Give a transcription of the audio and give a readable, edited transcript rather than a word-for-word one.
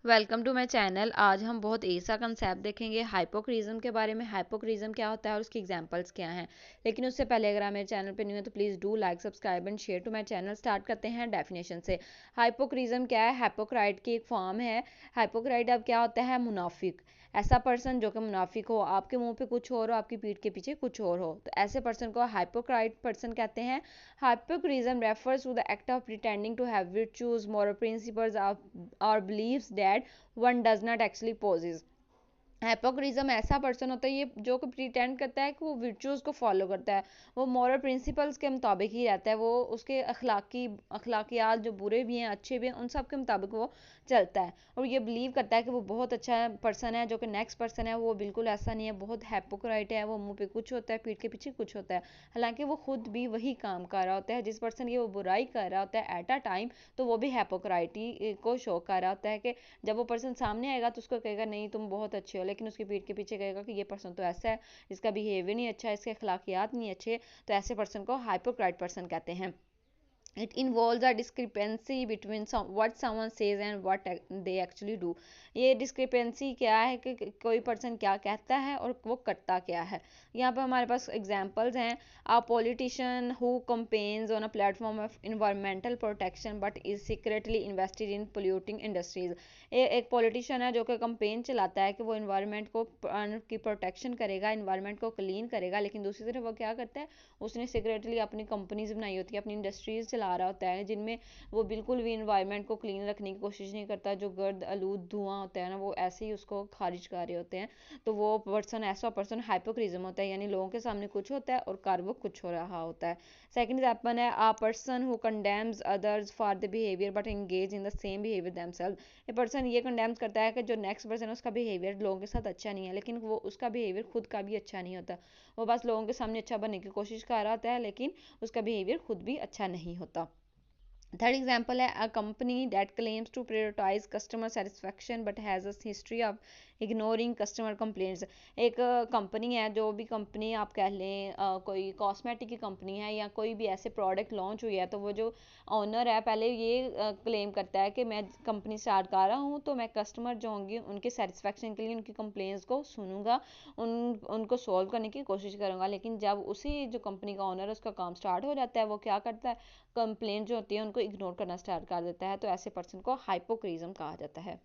Welcome to my channel. आज हम बहुत ऐसा कंसेप्ट देखेंगे हाइपोक्रिज्म के बारे में। हाइपोक्रिज्म क्या होता है और उसकी एग्जांपल्स क्या हैं। लेकिन उससे पहले अगर आप मेरे चैनल पे न्यू है तो please do like subscribe and share to my channel. Start करते हैं डेफिनेशन से। हाइपोक्रिज्म क्या है? हाइपोक्राइट की एक फॉर्म है। हाइपोक्राइट अब क्या होता है? मुनाफिक। ऐसा पर्सन जो कि मुनाफिक हो, आपके मुंह पे कुछ और हो, आपकी पीठ के पीछे कुछ और हो, तो ऐसे पर्सन को हाइपोक्राइट पर्सन कहते हैं। Hypocrisy refers to the act of pretending to have virtues, moral principles, or beliefs that one does not actually possess. हाइपोक्रिज्म ऐसा पर्सन होता है ये जो कि प्रिटेंड करता है कि वो वर्चुअस को फॉलो करता है, वो मॉरल प्रिंसिपल्स के मुताबिक ही रहता है, वो उसके अखलाकियात जो बुरे भी हैं अच्छे भी हैं उन सब के मुताबिक वो चलता है, और ये बिलीव करता है कि वो बहुत अच्छा पर्सन है, जो कि नेक्स्ट पर्सन है वो बिल्कुल ऐसा नहीं है, बहुत हाइपोक्राइट है, वो मुंह पे कुछ होता है पीठ के पीछे कुछ होता है। हालांकि वो खुद भी वही काम कर रहा होता है, जिस पर्सन की वो बुराई कर रहा होता है एट अ टाइम, तो वो भी हाइपोक्राइटी को शो कर रहा होता है कि जब वो पर्सन सामने आएगा तो उसको कहेगा नहीं तुम बहुत अच्छे हो, लेकिन उसकी पीठ के पीछे कहेगा कि ये पर्सन तो ऐसा है, इसका बिहेवियर नहीं अच्छा है, इसके अखलाकियात नहीं अच्छे, तो ऐसे पर्सन को हाइपोक्राइट पर्सन कहते हैं। It involves a discrepancy between what someone says and what they actually do. ये discrepancy क्या है कि कोई person क्या कहता है और वो करता क्या है। यहाँ पे हमारे पास examples हैं। A politician who campaigns on a platform of environmental protection but is secretly invested in polluting industries. एक politician है जो कि campaign चलाता है कि वो environment को की protection करेगा, environment को clean करेगा, लेकिन दूसरी तरफ वो क्या करता है, उसने secretly अपनी कंपनीज बनाई होती है, अपनी इंडस्ट्रीज चला रहा होता है, जिनमें वो बिल्कुल भी इन्वायरमेंट को क्लीन रखने की कोशिश नहीं करता, जो गर्द आलूद धुआं होता है ना वो ऐसे ही उसको खारिज कर रहे होते हैं। तो वो पर्सन ऐसा पर्सन हाइपोक्रिज्म होता है, यानी लोगों के सामने कुछ होता है और कर वो कुछ हो रहा होता है। सेकंड एग्जांपल है a person who condemns others for the behaviour but engage in the same behaviour themselves. ये पर्सन ये कंडेम्स करता है कि जो नेक्स्ट पर्सन है उसका बिहेवियर लोगों के साथ अच्छा नहीं है, लेकिन वो उसका बिहेवियर खुद का भी अच्छा नहीं होता, वो बस लोगों के सामने अच्छा बनने की कोशिश कर रहा होता है, लेकिन उसका बिहेवियर खुद भी अच्छा नहीं होता। थर्ड एग्जाम्पल है a company that claims to prioritise customer satisfaction but has a history of ignoring customer complaints. एक कंपनी है, जो भी कंपनी आप कह लें, कोई कॉस्मेटिक की कंपनी है या कोई भी ऐसे प्रोडक्ट लॉन्च हुई है, तो वो जो ऑनर है पहले ये क्लेम करता है कि मैं कंपनी स्टार्ट कर रहा हूँ तो मैं कस्टमर जो होंगे उनके सेटिस्फेक्शन के लिए उनकी कंप्लेंट्स को सुनूंगा, उनको सॉल्व करने की कोशिश करूंगा। लेकिन जब उसी जो कंपनी का ऑनर है उसका काम स्टार्ट हो जाता है, वो क्या करता है, कंप्लेंट जो होती है उनको इग्नोर करना स्टार्ट कर देता है, तो ऐसे पर्सन को हाइपोक्रिज्म कहा जाता है।